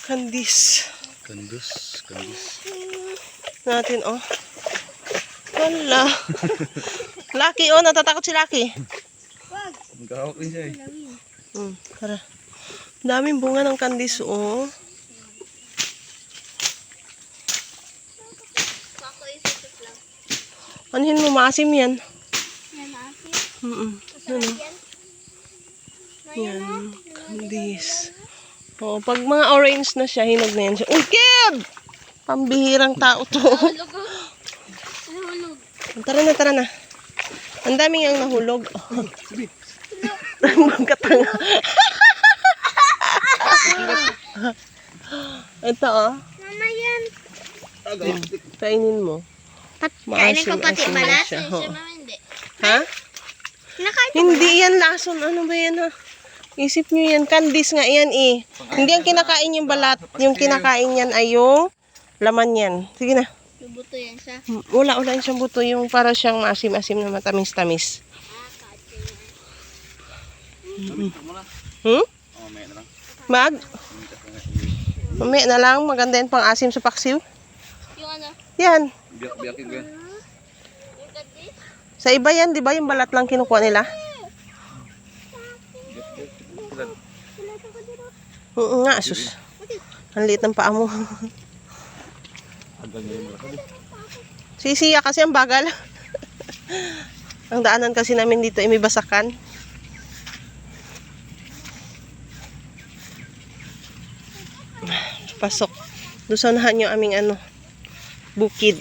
Kandis. Kandus. Natin, oh. Wala. Lucky, oh. Natatakot si Lucky. Magkahawak din siya eh. Tara. Daming bunga ng kandis, oh. Anuhin mo, maasim yan. Ano? Yan, kandis. Oh, pag mga orange na siya, hinog na yan siya. Uy, Keb! Pambihirang tao to. Tara na. Ang daming ang nahulog. Magkatanga. Ito, oh. Mama yan. Kainin mo. Kainin ko pati Maasim-asim na balat. siya, Siya oh. mama hindi. Ha? Nakain ko Hindi yan lason. Ano ba yan, ha? Isip nyo yan. Kandis nga yan, eh. Hindi yan kinakain yung balat. Yung kinakain yan ay yung laman yan. Sige na. Lubuto yan siya. Wala yan siyang buto. Yung para siyang maasim-asim na matamis-tamis. Mamaya na lang. Mamaya na lang. Maganda yan pang asim sa paksiw. Yung ano? Yan. Biyakin ko yan. Yung kandis? Sa iba yan, di ba? Yung balat lang kinukuha nila. Oo nga, sus. Ang liit ng paa mo. Sisiya kasi ang bagal. Ang daanan kasi namin dito ay may basakan. Pasok. Doon sa unahan yung aming bukid.